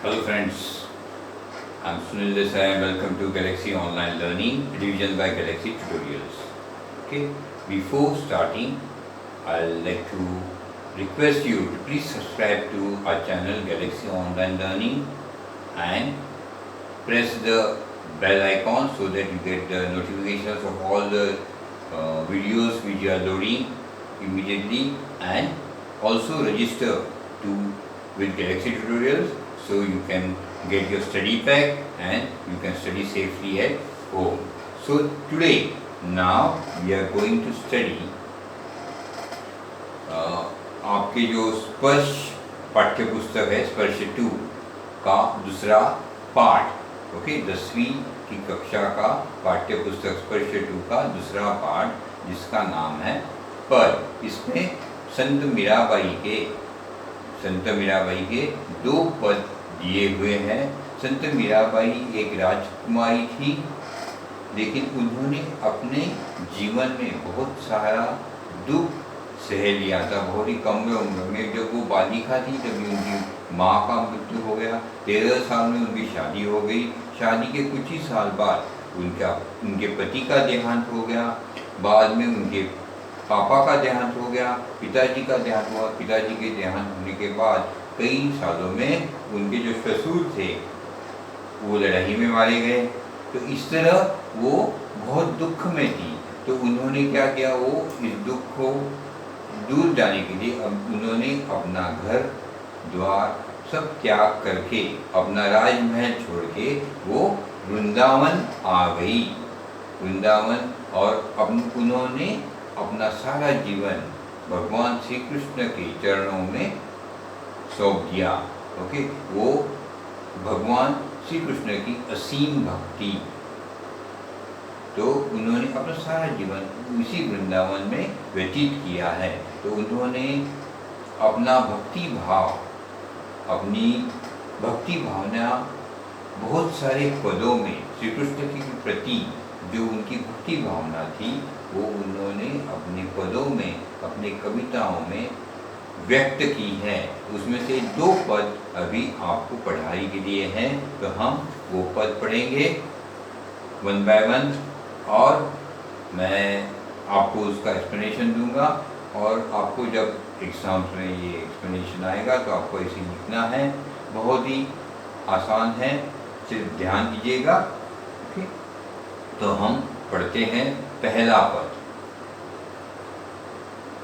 Hello friends, I'm Sunil Desai and welcome to Galaxy Online Learning, Revision by Galaxy Tutorials. Okay, before starting, I'd like to request you to please subscribe to our channel Galaxy Online Learning and press the bell icon so that you get the notifications of all the videos which you are loading immediately, and also register to with Galaxy Tutorials so you can get your study pack and you can study safely at home. So today, now we are going to study आपके जो स्पर्श पाठ्य पुस्तक है स्पर्श 2 का दूसरा पाठ। ओके, 10वीं की कक्षा का पाठ्य पुस्तक स्पर्श 2 का दूसरा पाठ जिसका नाम है पद। इसमें संत मीराबाई के 2 पद दिए हुए हैं। संत मीराबाई एक राजकुमारी थी, लेकिन उन्होंने अपने जीवन में बहुत सारा दुख सह लिया था। बहुत ही कम उम्र में जब वो बालिका थी तभी उनकी माँ का मृत्यु हो गया। 13 साल में उनकी शादी हो गई। शादी के कुछ ही साल बाद उनके पति का देहांत हो गया। बाद में उनके पापा का देहांत हो गया, पिताजी का देहांत हुआ। पिताजी के देहांत होने के बाद कई सालों में उनके जो ससुर थे वो लड़ाई में मारे गए। तो इस तरह वो बहुत दुख में थी। तो उन्होंने क्या किया, वो इस दुख को दूर जाने के लिए अब उन्होंने अपना घर द्वार सब त्याग करके, अपना राजमहल छोड़ के वो वृंदावन आ गई। वृंदावन और उन्होंने अपना सारा जीवन भगवान श्री कृष्ण के चरणों में सौंप दिया। ओके, वो भगवान श्री कृष्ण की असीम भक्ति, तो उन्होंने अपना सारा जीवन उसी वृंदावन में व्यतीत किया है। तो उन्होंने अपना अपनी भक्ति भावना बहुत सारे पदों में श्री कृष्ण के प्रति जो उनकी भक्ति भावना थी वो उन्होंने अपने पदों में, अपने कविताओं में व्यक्त की है। उसमें से 2 पद अभी आपको पढ़ाई के लिए हैं, तो हम वो पद पढ़ेंगे 1 by 1 और मैं आपको उसका एक्सप्लेनेशन दूंगा। और आपको जब एग्ज़ाम्स में ये एक्सप्लेनेशन आएगा तो आपको इसे लिखना है। बहुत ही आसान है, सिर्फ ध्यान दीजिएगा। ओके, तो हम पढ़ते हैं पहला पद,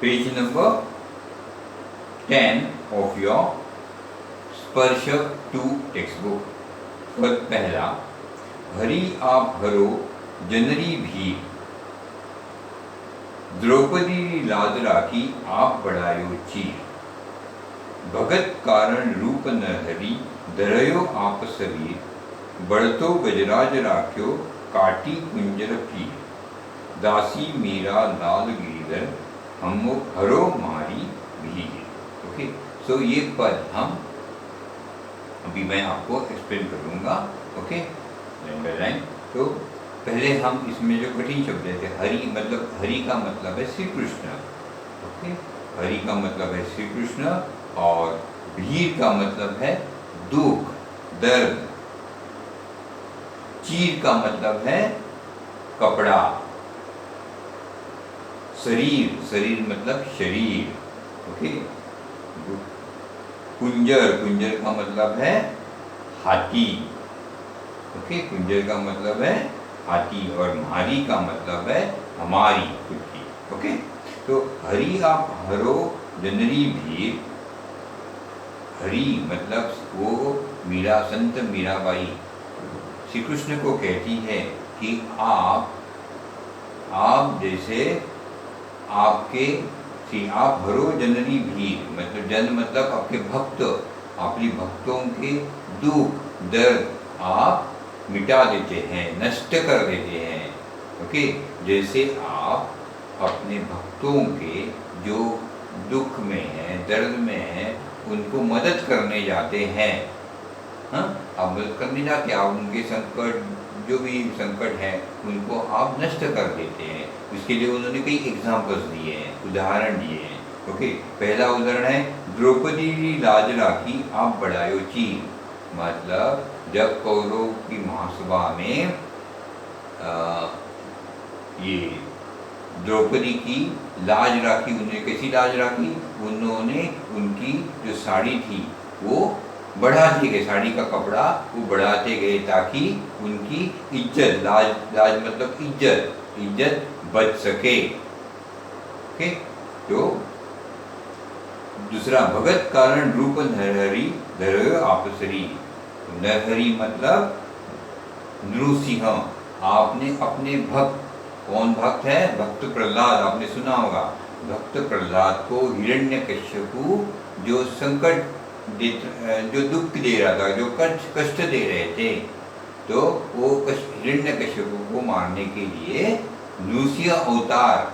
पेज नंबर 10 ऑफ योर स्पर्श 2 टेक्स्ट बुक। पद पहला, हरि आप हरो जनरी भीर, द्रौपदी लाज राखी आप बढ़ायो चीर, भगत कारण रूप नरहरि धरयो आप शरीर, बढ़तो गजराज राख्यो काटी कुंजर पीर, दासी मीरा लाल गिरिधर हम हरो मारी भीर। ओके, सो ये पद हम अभी मैं आपको एक्सप्लेन करूँगा। Okay, line by line. तो पहले हम इसमें जो कठिन शब्द थे, हरि का मतलब है श्री कृष्ण। ओके, हरि का मतलब है श्री कृष्ण और भीर का मतलब है दुख, दर्द। चीर का मतलब है कपड़ा। शरीर मतलब शरीर। ओके, कुंजर का मतलब है हाथी। ओके, कुंजर का मतलब है हाथी और मारी का मतलब है हमारी, खुद की। ओके, तो हरि आप हरो जनरी भीर। हरि मतलब वो संत मीराबाई श्री कृष्ण को कहती है कि आप जैसे आप हरो जनरी भीर, मतलब जन मतलब आपके भक्त, आपके भक्तों के दुख दर्द आप मिटा देते हैं, नष्ट कर देते हैं। ओके, जैसे आप अपने भक्तों के जो दुख में है, दर्द में है, उनको मदद करने जाते हैं। हाँ, आप मदद करने जाते हैं, आप उनके संकट, जो भी संकट है उनको आप नष्ट कर देते हैं। इसके लिए उन्होंने कई एग्जाम्पल्स दिए हैं, उदाहरण दिए हैं। ओके, पहला उदाहरण है द्रौपदी लाज राखी आप बढ़ायो चीर। मतलब जब कौरव की महासभा में ये द्रौपदी की लाज राखी, उन्होंने कैसी लाज राखी, उन्होंने उनकी जो साड़ी थी वो बढ़ाते गए, साड़ी का कपड़ा वो बढ़ाते गए ताकि उनकी इज्जत, लाज मतलब इज्जत बच सके। ओके, तो दूसरा, भगत कारण रूप नरहरि धरय आपसरी। नरहरि मतलब नृसिंह। आपने अपने भक्त, कौन भक्त है, भक्त प्रहलाद, आपने सुना होगा। भक्त प्रहलाद को हिरण्यकश्यपु जो संकट जो दुख दे रहा था, जो कष्ट दे रहे थे, तो वो हिरण्यकश्यपु को मारने के लिए नृसिंह अवतार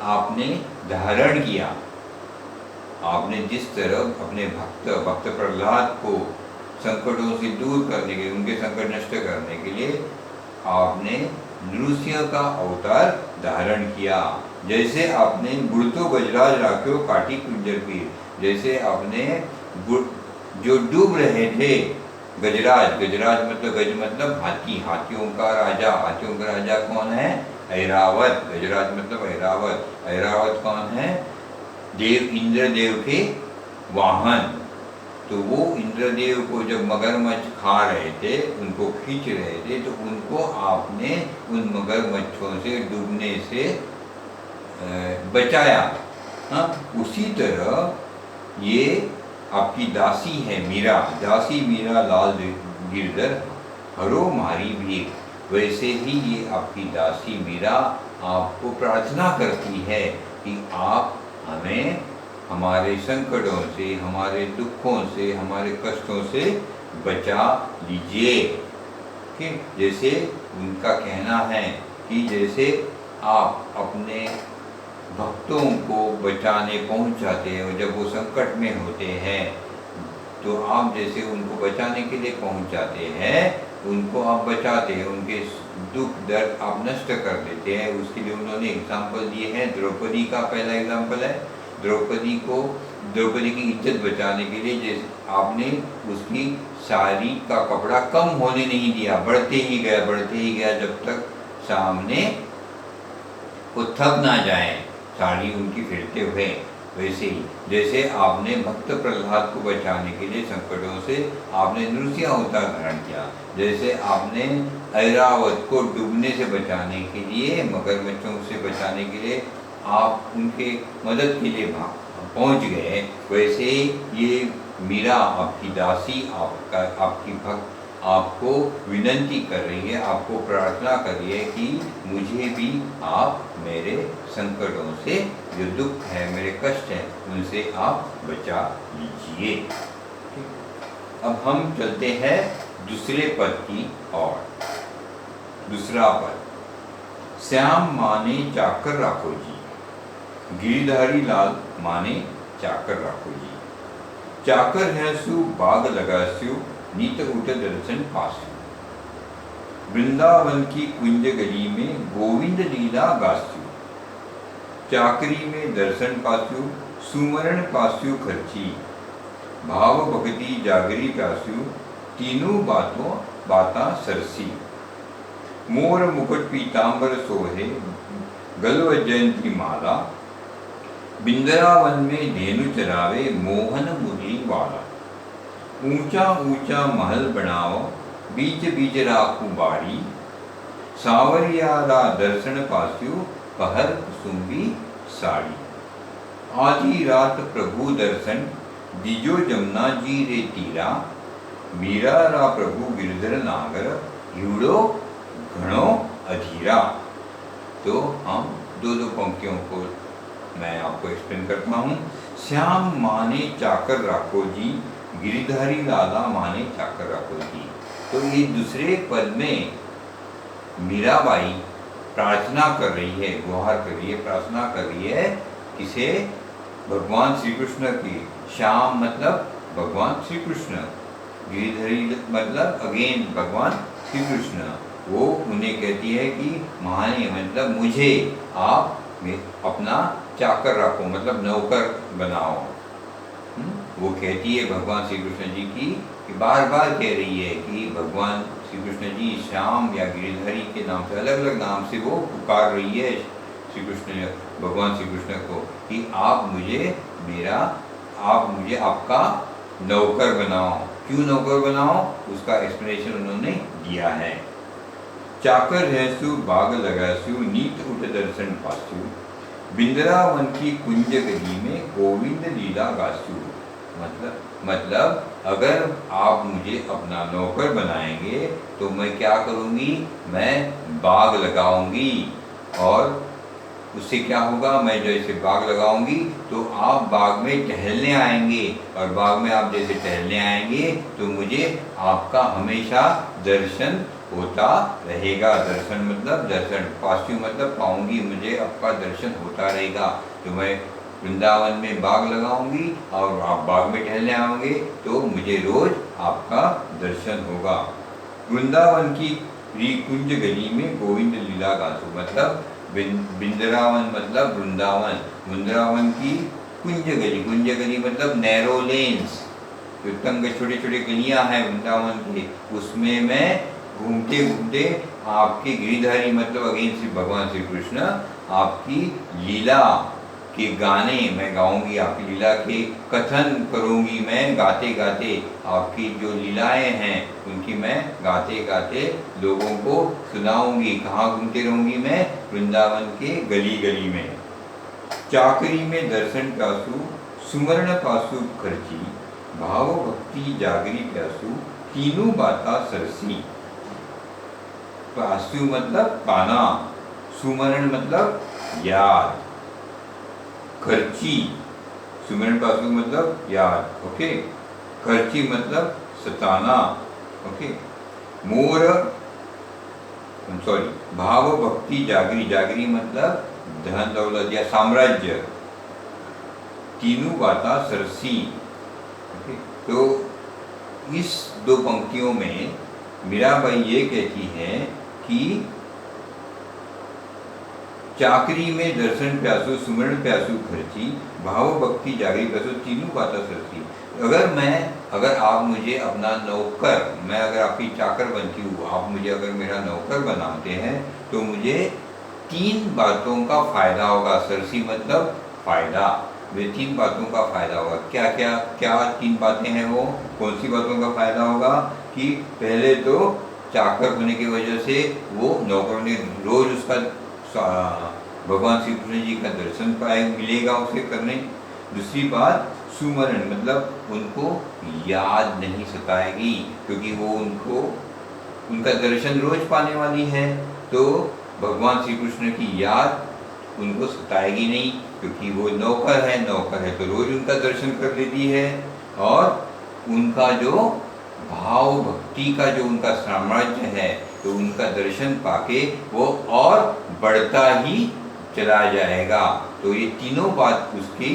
आपने धारण किया। आपने जिस तरह अपने भक्त प्रहलाद को संकटों से दूर करने के लिए, उनके संकट नष्ट करने के लिए आपने नृसिंह का अवतार धारण किया। जैसे आपने बुढ़तो गजराज राख्यो काटी कुंजर पीर, जैसे आपने जो डूब रहे थे गजराज मतलब गज मतलब हाथी, हाथियों का राजा कौन है, ऐरावत। गजराज मतलब ऐरावत कौन है, इंद्रदेव के वाहन। तो वो इंद्रदेव को जब मगरमच्छ खा रहे थे, उनको खींच रहे थे, तो उनको आपने उन मगरमच्छों से डूबने से बचाया। हाँ, उसी तरह ये आपकी दासी है मीरा, दासी मीरा लाल गिरधर हरो मारी भीर। वैसे ही ये आपकी दासी मीरा आपको प्रार्थना करती है कि आप हमें हमारे संकटों से, हमारे दुखों से, हमारे कष्टों से बचा लीजिए। ठीक, जैसे उनका कहना है कि जैसे आप अपने भक्तों को बचाने पहुंच जाते हैं, जब वो संकट में होते हैं तो आप जैसे उनको बचाने के लिए पहुंच जाते हैं, उनको आप बचाते हैं, उनके दुख दर्द आप नष्ट कर देते हैं। उसके लिए उन्होंने एग्जाम्पल दिए हैं। द्रौपदी का पहला एग्जाम्पल है, द्रौपदी की इज्जत बचाने के लिए जैसे आपने उसकी साड़ी का कपड़ा कम होने नहीं दिया, बढ़ते ही गया जब तक सामने वो थक ना जाए साड़ी उनकी फिरते हुए। वैसे ही जैसे आपने भक्त प्रहलाद को बचाने के लिए संकटों से आपने नृसिंह अवतार धारण किया, जैसे आपने ऐरावत को डूबने से बचाने के लिए, मगरमच्छों से बचाने के लिए आप उनके मदद के लिए पहुंच गए, वैसे ये मीरा आपकी दासी, आपकी भक्त आपको विनंती कर रही है, आपको प्रार्थना कर रही है कि मुझे भी आप मेरे संकटों से, जो दुख है, मेरे कष्ट हैं, उनसे आप बचा लीजिए। अब हम चलते हैं दूसरे पद की ओर। दूसरा पद, श्याम माने चाकर राखो जी, गिरिधारी लाल माने चाकर राखो जी। चाकर है सु बाग लगास्यु, नीत उठ दर्शन पास्यु। वृंदावन की कुंज गली में गोविंद लीला गास्यु। चाकरी में दर्शन पास्यु, सुमरण पास्यु खर्ची। भाव भक्ति जागरी प्यास्यु, तीनों बाता सरसी। मोर मुकुट पीतांबर सोहे, गल जयंती माला। बिंदरावन में धेनु चरावे, मोहन मुरली वाला। ऊंचा ऊंचा महल बनाओ, बीच बीच राखू बाड़ी। सावरियारा दर्शन पास्यु, पहर कुसुम्बी साड़ी। आधी रात प्रभु दर्शन, दिजो जमुना जी रे तीरा। मीरा रा प्रभु गिरधर नागर, हिवड़ो घणो अधीरा। तो हम दो पंक्तियों को मैं आपको एक्सप्लेन करता हूँ। श्याम माने चाकर राखो जी, गिरिधारी लाला माने चाकर राखो जी। तो ये दूसरे पद में मीराबाई प्रार्थना कर रही है, गुहार कर रही है, प्रार्थना कर रही है किसे? भगवान श्री कृष्ण की। श्याम मतलब भगवान श्री कृष्ण, गिरिधरी मतलब अगेन भगवान श्री कृष्ण। वो उन्हें कहती है कि माने मतलब मुझे आप अपना चाकर रखो, मतलब नौकर बनाओ। वो कहती है भगवान श्री कृष्ण जी की कि बार बार कह रही है कि भगवान श्री कृष्ण जी श्याम या गिरिधरी के नाम से, अलग अलग नाम से वो पुकार रही है श्री कृष्ण, भगवान श्री कृष्ण को कि आप मुझे आपका नौकर बनाओ। क्यों नौकर बनाओ, उसका एक्सप्लेनेशन उन्होंने दिया है। चाकर रहसु बाग लगासु नीत उठ दर्शन पासु, बिंद्रावन की कुंज गली में गोविंद लीला गासु। मतलब अगर आप मुझे अपना नौकर बनाएंगे तो मैं क्या करूँगी, मैं बाग लगाऊंगी, और उससे क्या होगा, मैं जैसे बाग लगाऊंगी तो आप बाग में टहलने आएंगे, और बाग में आप जैसे टहलने आएंगे तो मुझे आपका हमेशा दर्शन होता रहेगा। दर्शन मतलब दर्शन, पास्यु मतलब पाऊंगी, मुझे आपका दर्शन होता रहेगा। तो मैं वृंदावन में बाग लगाऊंगी और आप बाग में टहलने आओगे तो मुझे रोज आपका दर्शन होगा। वृंदावन की कुंज गली में गोविंद लीला गासु, मतलब बिंद्रावन मतलब वृंदावन, वृंदावन की कुंज गली मतलब नैरो लेन्स, जो तंग छोटे छोटे गलियां हैं वृंदावन के, उसमें मैं घूमते घूमते आपके गिरिधारी मतलब अगेन श्री भगवान श्री कृष्ण आपकी लीला के गाने मैं गाऊंगी, आपकी लीला के कथन करूंगी, मैं गाते गाते आपकी जो लीलाएं हैं उनकी मैं गाते गाते लोगों को सुनाऊंगी। कहाँ घूमते रहूंगी मैं, वृंदावन के गली गली में। चाकरी में दर्शन प्यासु सुमरण पासु खर्ची, भाव भक्ति जागरी प्यासु तीनों बाता सरसी। पासु मतलब पाना, सुमरण मतलब याद, खर्ची सुमरण पासु मतलब याद, ओके, खर्ची मतलब सताना, ओके, मोर सॉरी भाव भक्ति जागरी, जागरी मतलब धन दौलत या साम्राज्य, तीनों बाता सरसी, ओके। तो इस दो पंक्तियों में मीराबाई ये कहती है कि चाकरी में दर्शन प्यासु सुमरण प्यासु खर्ची, भाव भक्ति जागरी प्यासु तीनों बाता सरसी। अगर आप मुझे अपना नौकर, मैं अगर आपकी चाकर बनती हूँ, आप मुझे अगर मेरा नौकर बनाते हैं तो मुझे तीन बातों का फायदा होगा। सरसी मतलब फायदा, वे तीन बातों का फायदा होगा। क्या तीन बातें हैं वो, कौन सी बातों का फायदा होगा कि पहले तो चाकर होने की वजह से वो नौकर ने रोज उसका भगवान श्री कृष्ण जी का दर्शन मिलेगा उसे करने। दूसरी बात सुमरण मतलब उनको याद नहीं सताएगी, क्योंकि वो उनका दर्शन रोज पाने वाली है, तो भगवान श्री कृष्ण की याद उनको सताएगी नहीं, क्योंकि वो नौकर है तो रोज उनका दर्शन कर लेती है। और उनका जो भाव भक्ति का जो उनका साम्राज्य है, तो उनका दर्शन पाके वो और बढ़ता ही चला जाएगा। तो ये तीनों बात उसके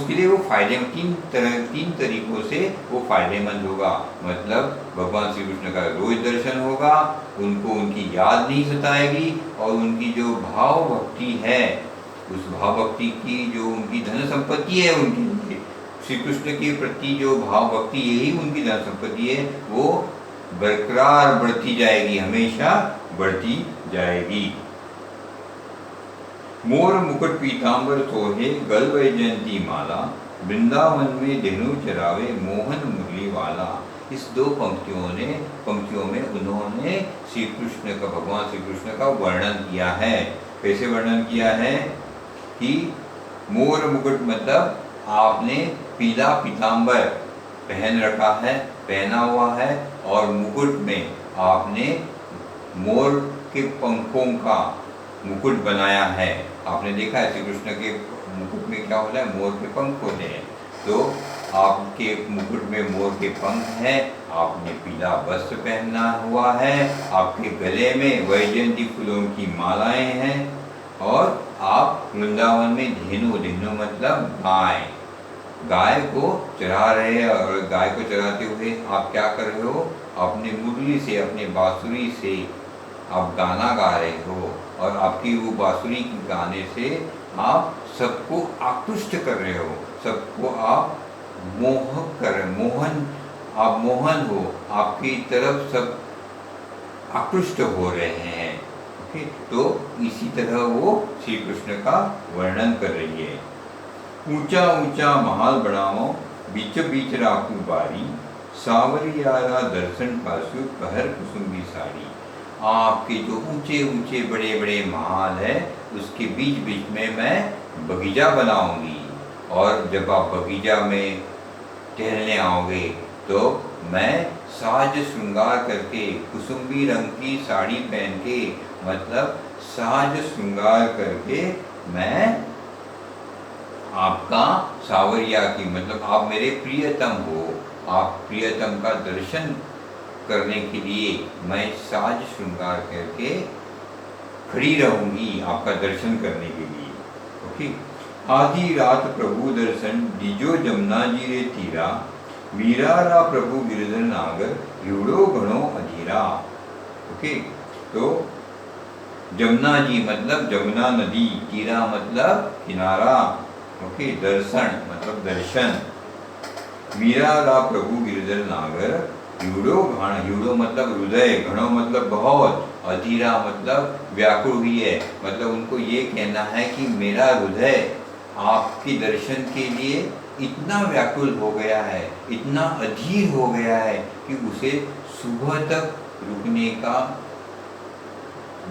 लिए वो तीन तरीकों से वो फायदेमंद होगा। मतलब भगवान श्री कृष्ण का रोज दर्शन होगा, उनको उनकी याद नहीं सताएगी, और उनकी जो भाव भक्ति है, उस भाव भक्ति की जो उनकी धन संपत्ति है, उनकी श्री कृष्ण के प्रति जो भाव भक्ति, यही उनकी धन संपत्ति है, वो बरकरार बढ़ती जाएगी, हमेशा बढ़ती जाएगी। मोर मुकुट पीतांबर सोहे गल वैजयंती माला, वृंदावन में धेनु चरावे मोहन मुरली वाला। इस दो पंक्तियों में उन्होंने श्री कृष्ण का, भगवान श्री कृष्ण का वर्णन किया है। कैसे वर्णन किया है कि मोर मुकुट मतलब आपने पीला पीतांबर पहना हुआ है, और मुकुट में आपने मोर के पंखों का मुकुट बनाया है। आपने देखा है श्री कृष्ण के मुकुट में क्या होता है, मोर के पंख होते हैं। तो आपके मुकुट में मोर के पंख हैं, आपने पीला वस्त्र पहना हुआ है, आपके गले में वैजयंती फूलों की मालाएं हैं, और आप वृंदावन में धेनु मतलब गाय को चरा रहे हैं। और गाय को चराते हुए आप क्या कर रहे हो, अपने मुरली से, अपने बांसुरी से आप गाना गा रहे हो, और आपकी वो बांसुरी के गाने से आप सबको आकृष्ट कर रहे हो, सबको आप मोहक कर मोहन, आप मोहन हो, आपकी तरफ सब आकृष्ट हो रहे हैं। ओके, तो इसी तरह वो श्री कृष्ण का वर्णन कर रही है। ऊंचा ऊंचा महल बनाओ, बीच बीच राखू बारी, सावरियारा दर्शन पासु पहर कुसुम्बी साड़ी। आपके जो ऊंचे ऊंचे बड़े बड़े महल है, उसके बीच बीच में मैं बगीचा बनाऊंगी, और जब आप बगीचा में टहलने आओगे तो मैं साज श्रृंगार करके कुसुम्बी रंग की साड़ी पहन के, मतलब साज श्रृंगार करके मैं आपका सावरिया की, मतलब आप मेरे प्रियतम हो, आप प्रियतम का दर्शन करने के लिए मैं साज श्रृंगार करके खड़ी रहूंगी आपका दर्शन करने के लिए। ओके, आधी रात प्रभु दर्शन दीजो जमुना जी रे तीरा, वीरारा प्रभु गिरधर नागर युड़ो घणो अधीरा। ओके, तो जमुना जी मतलब जमुना नदी, तीरा मतलब किनारा। ओके, दर्शन मतलब दर्शन, वीरारा प्रभु गिरधर नागर, युड़ो घण, युड़ो मतलब हृदय, घणो मतलब बहुत, अधीरा मतलब व्याकुल हुई है, मतलब उनको ये कहना है कि मेरा हृदय आपके दर्शन के लिए इतना व्याकुल हो गया है, इतना अधीर हो गया है कि उसे सुबह तक रुकने का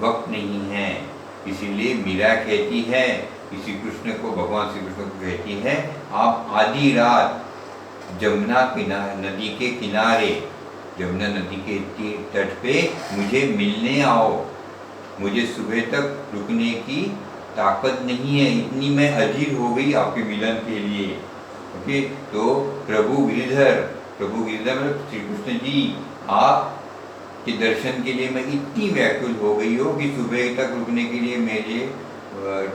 वक्त नहीं है। इसीलिए मीरा कहती है, श्री कृष्ण को, भगवान श्री कृष्ण को कहती है, आप आधी रात जमुना नदी के किनारे, जमुना नदी के तट पे मुझे मिलने आओ, मुझे सुबह तक रुकने की ताकत नहीं है, इतनी मैं अधीर हो गई आपके मिलन के लिए। ओके, तो प्रभु गिरधर मतलब श्री कृष्ण जी, आप के दर्शन के लिए मैं इतनी व्याकुल हो गई हो कि सुबह तक रुकने के लिए मेरे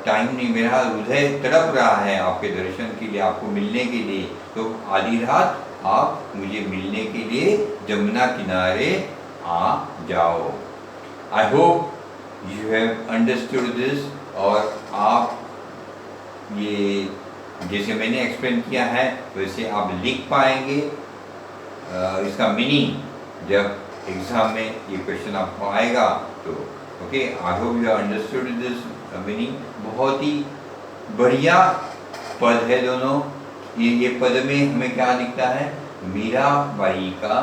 टाइम नहीं, मेरा हृदय तड़प रहा है आपके दर्शन के लिए, आपको मिलने के लिए। तो आधी रात आप मुझे मिलने के लिए जमुना किनारे आ जाओ। I hope you have understood this, और आप ये जैसे मैंने एक्सप्लेन किया है वैसे आप लिख पाएंगे इसका मीनिंग जब एग्जाम में ये क्वेश्चन आपको आएगा तो। Okay, I hope you understood this meaning. बहुत ही बढ़िया पद है दोनों। ये पद में हमें क्या दिखता है, मीराबाई का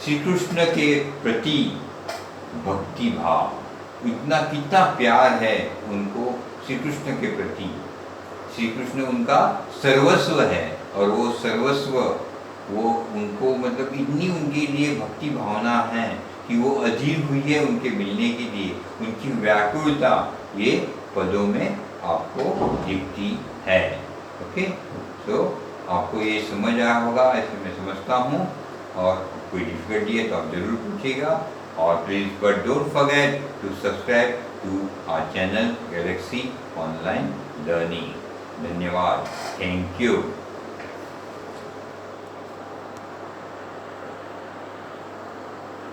श्री कृष्ण के प्रति भक्ति भाव, इतना कितना प्यार है उनको श्री कृष्ण के प्रति। श्री कृष्ण उनका सर्वस्व है, और वो सर्वस्व वो उनको मतलब इतनी उनके लिए भक्ति भावना है कि वो अधीर हुई है उनके मिलने के लिए। उनकी व्याकुलता ये पदों में आपको दिखती है। ओके, तो आपको ये समझ आया होगा ऐसे मैं समझता हूँ, और कोई डिफिकल्टी है तो आप जरूर पूछिएगा। और please but don't forget to subscribe to our channel Galaxy Online Learning. धन्यवाद, थैंक यू।